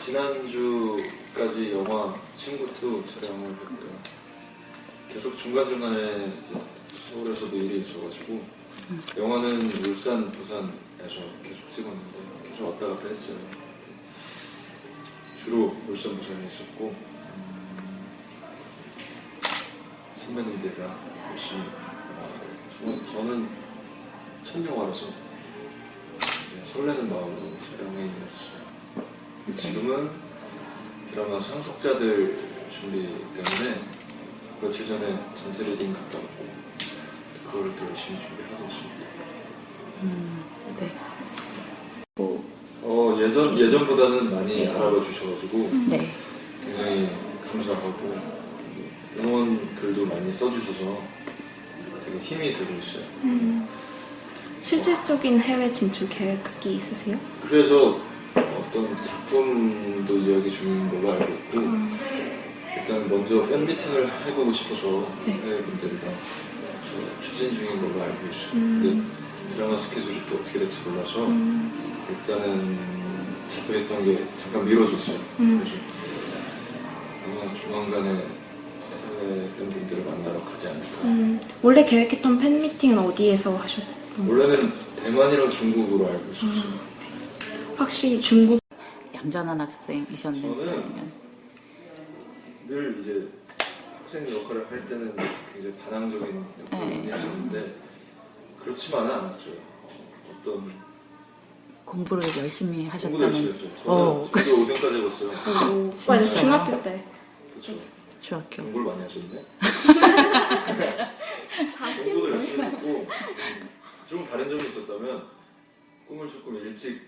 지난주까지 영화 친구2 촬영을 했고요. 계속 중간중간에 서울에서도 일이 있어가지고 영화는 울산, 부산에서 계속 찍었는데 계속 왔다 갔다 했어요. 주로 울산, 부산에 있었고 선배님들이랑 열심히 저는 첫 영화라서 설레는 마음으로 촬영에 임했어요. 지금은 드라마 상속자들 준비 때문에 며칠 전에 전세 리딩 갔다 왔고 그거를 또 열심히 준비하고 있습니다. 네. 예전보다는 많이 알아봐 주셔가지고 굉장히 감사하고 응원 글도 많이 써주셔서 되게 힘이 되고 있어요. 실질적인 해외 진출 계획이 있으세요? 그래서 어떤 작품도 이야기 중인 걸로 알고 있고 일단 먼저 팬 미팅을 해보고 싶어서 해외 분들이랑 추진 중인 걸로 알고 있어요. 근데 드라마 스케줄이 또 어떻게 될지 몰라서 일단은 잡혀있던 게 잠깐 미뤄졌어요. 그래서 아마 조만간에 해외 팬분들을 만나러 가지 않을까. 원래 계획했던 팬 미팅은 어디에서 하셨어요? 원래는 대만이랑 중국으로 알고 있었어요. 확실히 중국 얌전한 학생이셨는지 아니면 늘 이제 학생 역할을 할 때는 굉장히 반항적인 역할을 했었는데 그렇지만은 않았어요. 어떤 공부를 열심히 공부도 하셨다는. 열심히 했어요. 저도 5등까지 해봤어요. 맞아요. 중학교 때. 그렇죠. 중학교. 공부를 많이 하셨네. 40? 공부도 열심히 했고 좀 다른 점이 있었다면 꿈을 조금 일찍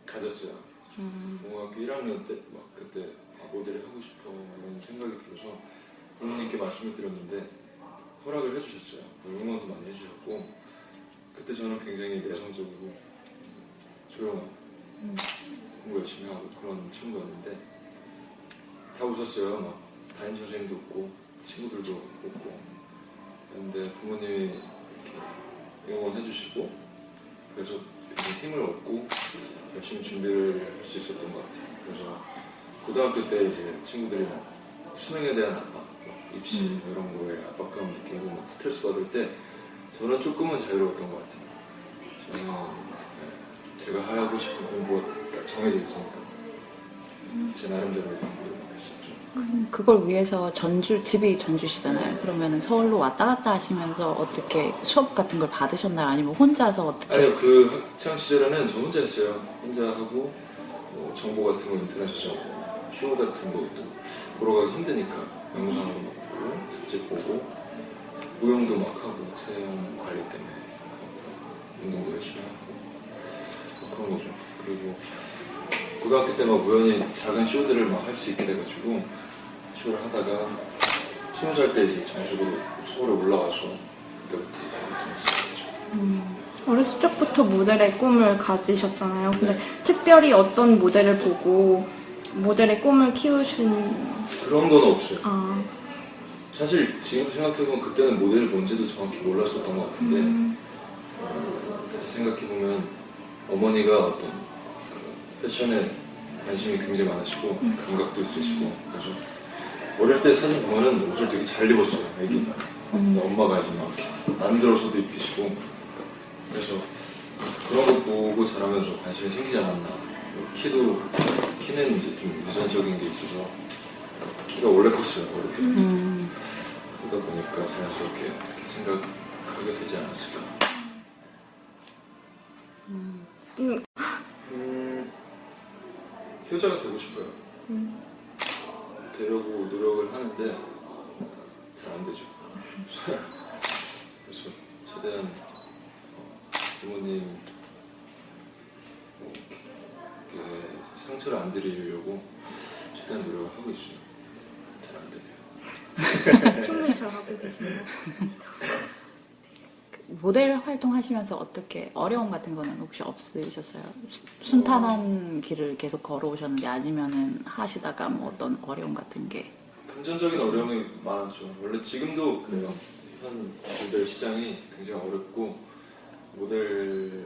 가졌어요. 중학교 1학년 때 막 그때 모델을 하고 싶어 이런 생각이 들어서 부모님께 말씀을 드렸는데 허락을 해주셨어요. 응원도 많이 해주셨고 그때 저는 굉장히 내성적이고 조용한 공부 열심히 하고 그런 친구였는데 다 웃었어요. 막 담임 선생님도 웃고 친구들도 웃고 그런데 부모님이 응원해 주시고 그래서 굉장히 힘을 얻고 열심히 준비를 할 수 있었던 것 같아요. 그래서 고등학교 때 이제 친구들이 수능에 대한 압박, 입시 이런 거에 압박감 느끼고 스트레스 받을 때 저는 조금은 자유로웠던 것 같아요. 저는 제가 하고 싶은 공부가 정해져 있으니까 제 나름대로 공부를 했었죠. 그걸 위해서 집이 전주시잖아요. 그러면은 서울로 왔다 갔다 하시면서 어떻게 수업 같은 걸 받으셨나요? 아니면 혼자서 어떻게? 아니요, 그 학창 시절에는 저 혼자 했어요. 혼자 하고 뭐 정보 같은 거 인터넷에서 쇼 같은 것도 보러 가기 힘드니까 영상으로 막 보고 잡지 보고 무용도 막 하고 체형 관리 때문에 운동도 열심히 하고 그런 거죠. 그리고 고등학교 때 막 우연히 작은 쇼들을 막 할 수 있게 돼가지고 쇼를 하다가 20살 때 이제 정식으로 서울에 올라와서 그때부터 시작했죠. 어렸을 적부터 모델의 꿈을 가지셨잖아요. 근데 특별히 어떤 모델을 보고 모델의 꿈을 키우신 그런 건 없어요. 사실 지금 생각해보면 그때는 모델이 뭔지도 정확히 몰랐었던 것 같은데 다시 생각해보면 어머니가 어떤 패션에 관심이 굉장히 많으시고 감각도 있으시고 그래서 어릴 때 사진 보면은 옷을 되게 잘 입었어요. 애기가 엄마가 이제 막 만들어서도 입히시고 그래서 그런 거 보고 자라면서 관심이 생기지 않았나. 키는 이제 좀 유전적인 게 있어서 키가 원래 컸어요. 어릴 때. 그러다 보니까 자연스럽게 어떻게 생각하게 되지 않았을까. 효자가 되고 싶어요. 되려고 노력을 하는데 잘 안 되죠. 그래서 최대한 부모님 상처를 안 드리려고 최대한 노력을 하고 있어요. 잘 안 되네요. 충분히 잘 하고 계시네요. 모델 활동하시면서 어떻게 어려움 같은 거는 혹시 없으셨어요? 순탄한 길을 계속 걸어오셨는데 아니면은 하시다가 뭐 어떤 어려움 같은 게? 금전적인 어려움이 많았죠. 원래 지금도 그래요. 현 모델 시장이 굉장히 어렵고 모델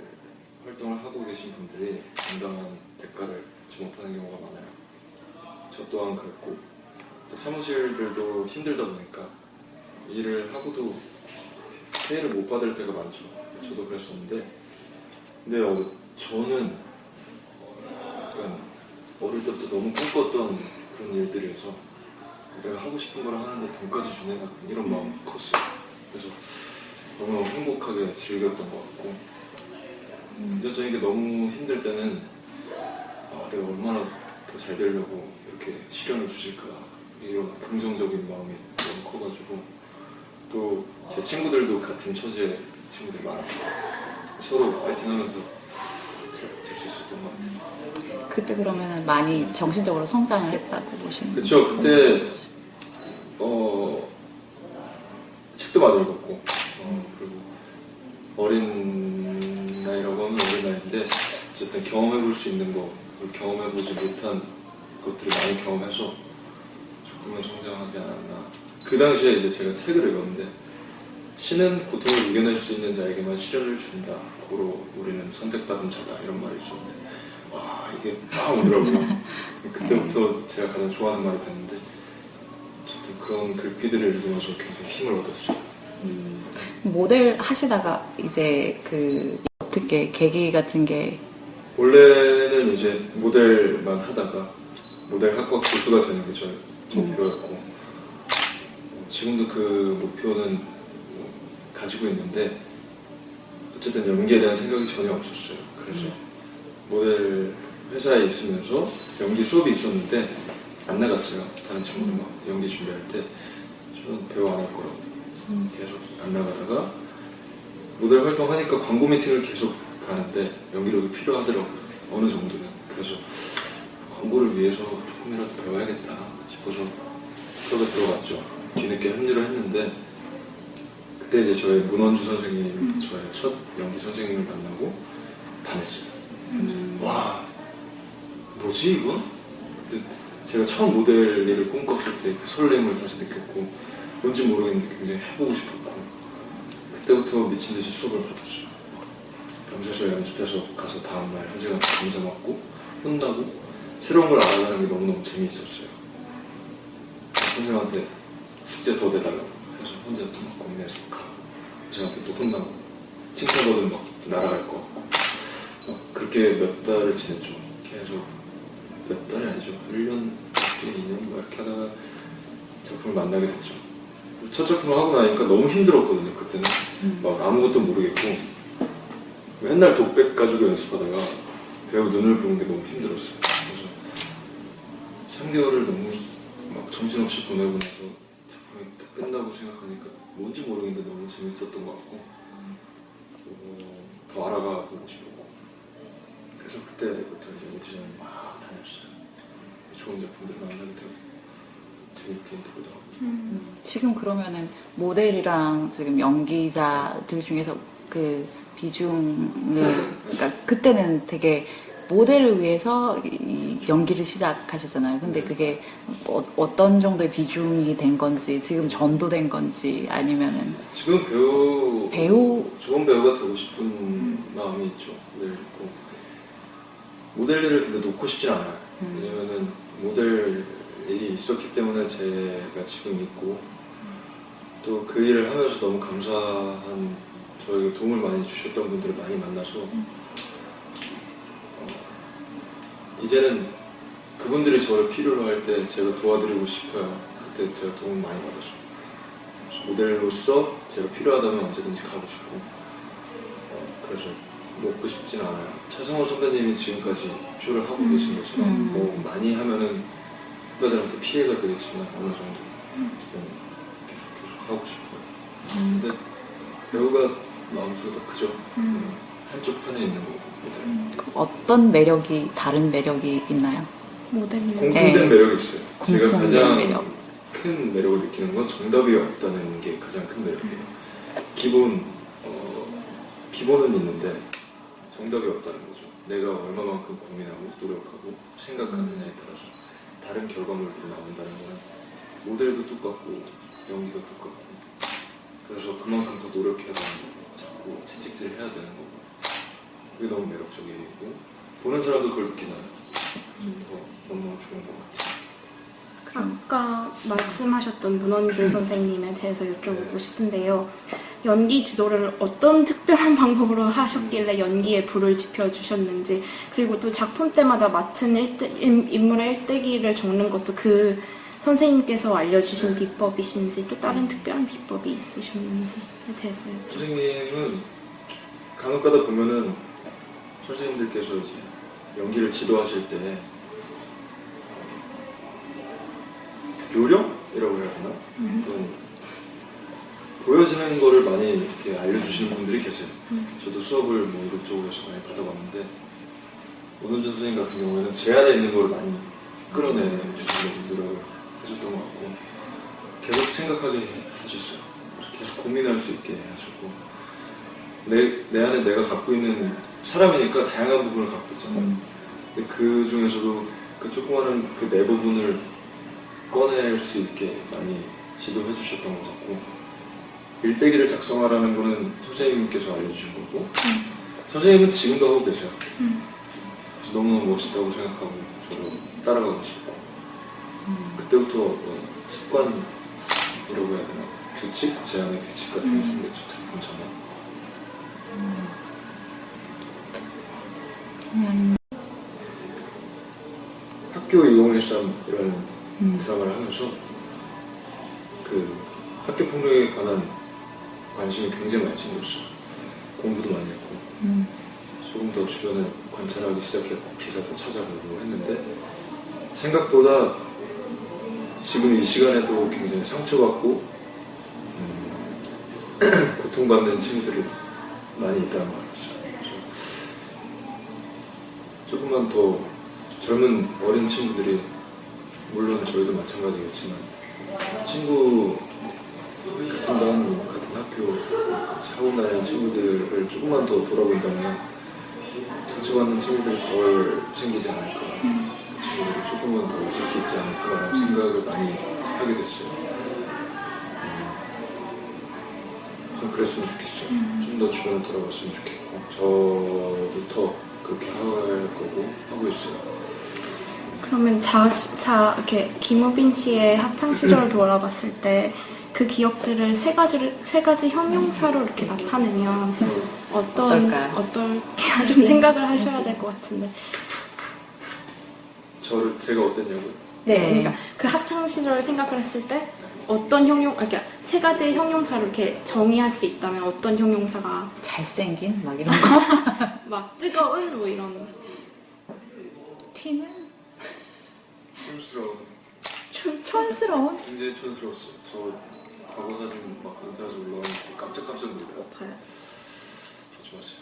활동을 하고 계신 분들이 정당한 대가를 받지 못하는 경우가 많아요. 저 또한 그랬고 또 사무실들도 힘들다 보니까 일을 하고도 페이를 못 받을 때가 많죠. 저도 그랬었는데 근데 저는 약간 어릴 때부터 너무 꿈꿨던 그런 일들이어서 내가 하고 싶은 걸 하는데 돈까지 주네 이런 마음이 컸어요. 그래서 너무 행복하게 즐겼던 것 같고 금전적인 게 너무 힘들 때는 내가 얼마나 더 잘 되려고 이렇게 시련을 주실까 이런 긍정적인 마음이 너무 커가지고 또 제 친구들도 같은 처지의 친구들이 많았고 서로 파이팅하면서 될 수 있었던 것 같아요. 그때 그러면 많이 정신적으로 성장을 했다고 보시는 거죠? 그렇죠. 그때 책도 많이 읽었고 그리고 어린 나이라고 하면 어린 나이인데 어쨌든 경험해볼 수 있는 거 경험해보지 못한 것들을 많이 경험해서 조금은 성장하지 않았나. 그 당시에 이제 제가 책을 읽었는데 신은 고통을 이겨낼 수 있는 자에게만 시련을 준다. 고로 우리는 선택받은 자다. 이런 말이 있었는데 와 이게 막 오더라고요. 그때부터 제가 가장 좋아하는 말이 됐는데 어쨌든 그런 글귀들을 읽으면서 굉장히 힘을 얻었어요. 모델 하시다가 이제 그 어떻게 계기 같은 게 원래는 이제 모델만 하다가 모델 학과 교수가 되는 게 저의 목표였고 지금도 그 목표는 가지고 있는데 어쨌든 연기에 대한 생각이 전혀 없었어요. 그래서 모델 회사에 있으면서 연기 수업이 있었는데 안 나갔어요. 다른 친구들 막 연기 준비할 때 저는 배우 안 할 거라고 계속 안 나가다가 모델 활동하니까 광고 미팅을 계속 가는데 연기력이 필요하더라고요. 어느 정도는. 그래서 광고를 위해서 조금이라도 배워야겠다 싶어서 수업에 들어갔죠. 뒤늦게 합류를 했는데 그때 이제 저희 문원주 선생님, 저의 첫 연기 선생님을 만나고 반했어요. 와, 뭐지 이건? 근데 제가 처음 모델 일을 꿈꿨을 때 그 설렘을 다시 느꼈고 뭔지 모르겠는데 굉장히 해보고 싶었고 그때부터 미친 듯이 수업을 받았어요. 밤새서 연습해서 가서 다음날 선생님한테 감사 받고 혼나고 새로운 걸 알아가는 게 너무너무 재미있었어요. 선생님한테 숙제 더 내달라고 해서 혼자 또 막 고민해서 가고 선생님한테 또 혼나고 칭찬받으면 막 날아갈 것 같고 그렇게 몇 달을 지냈죠. 계속 몇 달이 아니죠. 1년, 2년 막 이렇게 하다가 작품을 만나게 됐죠. 첫 작품을 하고 나니까 너무 힘들었거든요. 그때는 막 아무것도 모르겠고 맨날 독백 가지고 연습하다가 배우 눈을 보는 게 너무 힘들었어요. 그래서 3개월을 너무 막 정신없이 보내고 나서 작품이 다 끝나고 생각하니까 뭔지 모르겠는데 너무 재밌었던 것 같고 더 알아가 보고 싶었고 그래서 그때부터 이제 오디션을 막 다녔어요. 좋은 작품들 만나게 되고 재밌게 인터뷰도 하고 지금 그러면은 모델이랑 지금 연기자들 중에서 그 비중을 그러니까 그때는 되게 모델을 위해서 이 연기를 시작하셨잖아요. 근데 그게 어떤 정도의 비중이 된 건지 지금 전도된 건지 아니면은 지금 좋은 배우가 되고 싶은 마음이 있죠. 늘 있고 모델 일을 근데 놓고 싶진 않아요. 왜냐면은 모델 일이 있었기 때문에 제가 지금 있고 또 그 일을 하면서 너무 감사한 저에게 도움을 많이 주셨던 분들을 많이 만나서 이제는 그분들이 저를 필요로 할 때 제가 도와드리고 싶어요. 그때 제가 도움을 많이 받았어요. 모델로서 제가 필요하다면 언제든지 가고 싶고 그래서 놓고 싶진 않아요. 차성호 선배님이 지금까지 쇼를 하고 계신 것처럼 뭐 많이 하면은 후배들한테 피해가 되겠지만 어느 정도 계속 하고 싶어요. 근데 배우가 마음속에 더 크죠. 한쪽 편에 있는 거고 어떤 매력이 다른 매력이 있나요? 모델이 공통된 매력이 있어요. 제가 공통된 가장 매력. 큰 매력을 느끼는 건 정답이 없다는 게 가장 큰 매력이에요. 기본은 있는데 정답이 없다는 거죠. 내가 얼마만큼 고민하고 노력하고 생각하느냐에 따라서 다른 결과물들이 나온다는 거는 모델도 똑같고 연기도 똑같고 그래서 그만큼 더 노력해야 되는 거고 자꾸 채찍질을 해야 되는 거고 그게 너무 매력적이고 보는 사람도 그걸 느끼잖아요. 더 너무너무 좋은 것 같아요. 아까 말씀하셨던 문원준 선생님에 대해서 여쭤보고 싶은데요. 연기 지도를 어떤 특별한 방법으로 하셨길래 연기에 불을 지펴주셨는지, 그리고 또 작품 때마다 맡은 인물의 일대기를 적는 것도 그 선생님께서 알려주신 비법이신지, 또 다른 특별한 비법이 있으셨는지에 대해서요. 선생님은 간혹 가다 보면은 선생님들께서 이제 연기를 지도하실 때 요령이라고 해야 되나? 어떤 보여지는 거를 많이 이렇게 알려주시는 분들이 계세요. 저도 수업을 뭐 이것저것에서 많이 받아봤는데, 문원준 선생님 같은 경우에는 제 안에 있는 거를 많이 끌어내 주시는 분들을 해줬던 것 같고, 계속 생각하게 해주셨어요. 계속 고민할 수 있게 하셨고, 내 안에 내가 갖고 있는 사람이니까 다양한 부분을 갖고 있잖아요. 근데 그 중에서도 그 조그마한 그 내 부분을 꺼낼 수 있게 많이 지도해 주셨던 것 같고, 일대기를 작성하라는 거는 선생님께서 알려주신 거고, 선생님은 지금도 하고 계셔요. 그래서 너무 멋있다고 생각하고 저도 따라가고 싶고, 그때부터 어떤 습관이라고 해야 되나, 규칙? 제 안에 규칙 같은 게 생겼죠, 작품처럼. 학교 2013이라는 드라마를 하면서 그 학교 폭력에 관한 관심이 굉장히 많이 생겼어요. 공부도 많이 했고, 조금 더 주변을 관찰하기 시작했고, 기사도 찾아보고 했는데, 생각보다 지금 이 시간에도 굉장히 상처받고 고통받는 친구들이 많이 있다는 말이죠. 조금만 더 젊은 어린 친구들이, 물론 저희도 마찬가지겠지만, 친구 같은 반, 같은 학교 사고 나는 친구들을 조금만 더 돌아본다면 상처받는 친구들이 덜 챙기지 않을까, 그 친구들이 조금만 더 웃을 수 있지 않을까라는 생각을 많이 하게 됐어요. 좀 그랬으면 좋겠어요. 좀 더 주변을 돌아봤으면 좋겠고, 저부터 그렇게 할 거고 하고 있어요. 그러면 이렇게 김우빈 씨의 학창 시절을 돌아봤을 때 그 기억들을 세 가지 형용사로 이렇게 나타내면 어떨까요? 어떨까 좀 생각을 하셔야 될 것 같은데. 제가 어땠냐고요? 네. 그러니까 그 학창 시절을 생각을 했을 때 어떤 그러니까 세 가지의 형용사로 이렇게 정의할 수 있다면 어떤 형용사가 잘생긴? 막 이런 거? 막 뜨거운 뭐 이런 튀는? 촌스러운. 촌스러운? 굉장히 촌스러웠어요. 저 과거 사진 막 인터넷에 올라오는 거 깜짝깜짝 놀라요. 봐요. 조심하세요.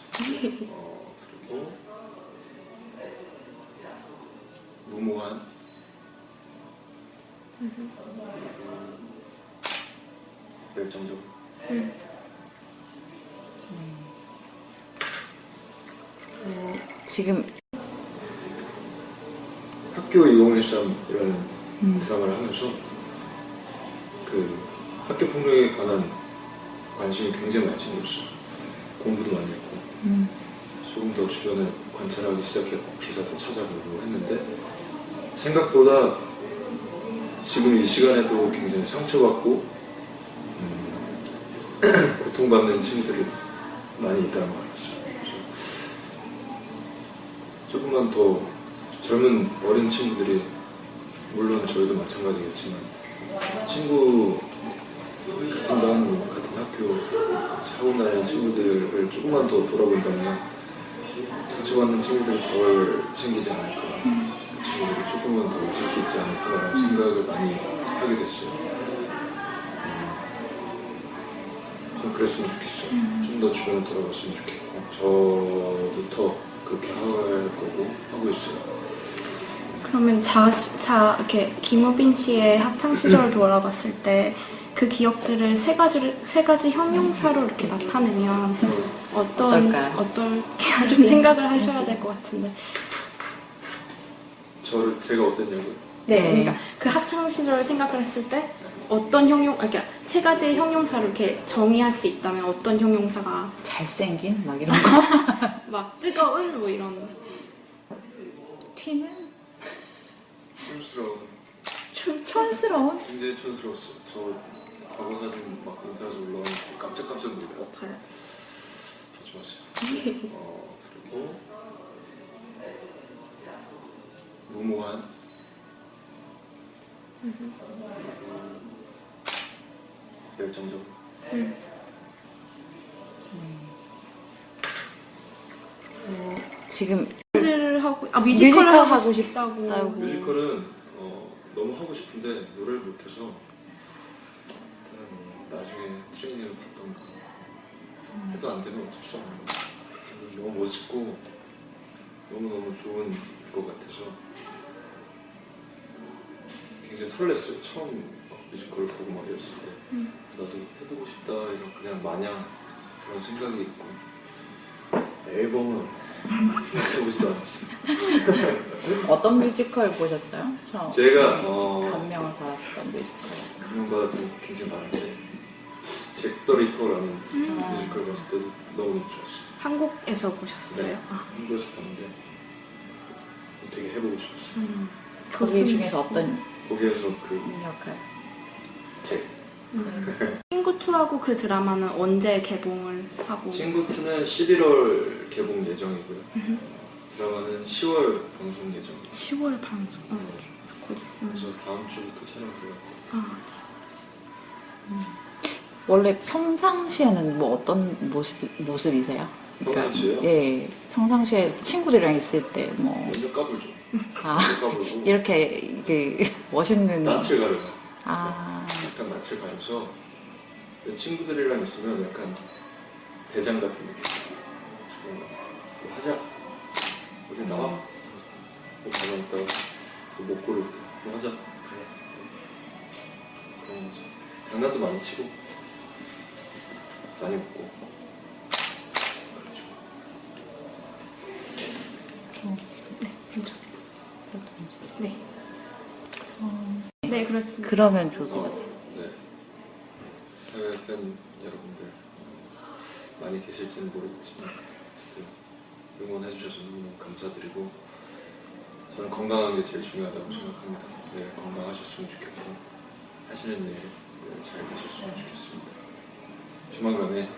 그리고 무모한, 열정적. 지금 학교 2013이라는 드라마를 하면서 그 학교 폭력에 관한 관심이 굉장히 많이 생겼어요. 공부도 많이 했고, 조금 더 주변을 관찰하기 시작했고, 기사도 찾아보고 했는데, 생각보다 지금 이 시간에도 굉장히 상처받고 고통받는 친구들이 많이 있다는 말이죠. 조금만 더 젊은 어린 친구들이, 물론 저희도 마찬가지겠지만, 친구 같은 반, 같은 학교 사고 나는 친구들을 조금만 더 돌아본다면 상처받는 친구들이 덜 챙기지 않을까, 그 친구들이 조금만 더 웃을 수 있지 않을까라는 생각을 많이 하게 됐어요. 좀 그랬으면 좋겠어요. 좀 더 주변을 돌아봤으면 좋겠고, 저부터 그렇게 할 거고 하고 있어요. 그러면 이렇게 김우빈 씨의 학창 시절을 돌아봤을 때 그 기억들을 세 가지 형용사로 이렇게 나타내면 어떨까요? 어떨까 좀 생각을 하셔야 될 것 같은데. 제가 어땠냐고요? 네. 그러니까 그 학창 시절을 생각을 했을 때 그러니까 세 가지의 형용사로 이렇게 정의할 수 있다면 어떤 형용사가 잘생긴? 막 이런 거? 막 뜨거운 뭐 이런 튀는? 촌스러운. 촌스러운? 굉장히 촌스러웠어요. 저 과거 사진 막 인터넷에 올라오니까 깜짝깜짝 놀라요. 봐요. 보지 마세요. 그리고 무모한 열정적 지금 뮤지컬을 하고 뮤지컬 하고 하고 싶다고. 뮤지컬은 너무 하고 싶은데 노래를 못해서 일단 나중에 트레이닝을 받던가 해도 안 되면 어쩔 수 없는 거예요. 너무 멋있고 너무너무 좋은 것 같아서 굉장히 설렜어요. 처음 막 뮤지컬을 보고 막 이랬을 때 나도 해보고 싶다 이런 그냥 마냥 그런 생각이 있고 앨범은 생각해보지도 않았어요. 어떤 뮤지컬 보셨어요? 처음 제가 감명을 받았던 뮤지컬. 감명받았던 게 굉장히 많은데 잭 더 리퍼라는 뮤지컬 봤을 때도 너무 좋았어요. 한국에서 보셨어요? 네, 한국에서 봤는데 되게 해보고 싶었어요. 거기 중에서 어떤 거기에서 그 역할? 잭 친구2하고 그 드라마는 언제 개봉을 하고? 친구2는 11월 개봉 예정이고요. 드라마는 10월 방송 예정이에요. 10월 방송. 곧 있으면. 그래서 다음 주부터 촬영 들어가고. 원래 평상시에는 뭐 어떤 모습이세요? 평상시에요? 예, 평상시에 친구들이랑 있을 때 뭐 먼저 까불죠. 아, 먼저 까불고 이렇게 그 멋있는 낯을 가려요. 약간 낯을 가려서 친구들이랑 있으면 약간 대장 같은 느낌. 뭐 하자. 어디 나와? 뭐 가만 있다가 못 고를 때. 뭐 하자. 가자. 그런 거죠. 장난도 많이 치고 많이 웃고. 그렇죠. 네. 네, 그렇습니다. 그러면 좋을 것 같아요. 네. 해외 팬 여러분들 많이 계실지는 모르겠지만 어쨌든 응원해주셔서 너무 감사드리고 저는 건강한 게 제일 중요하다고 생각합니다. 네, 건강하셨으면 좋겠고 하시는 일 잘 되셨으면 좋겠습니다. 조만간에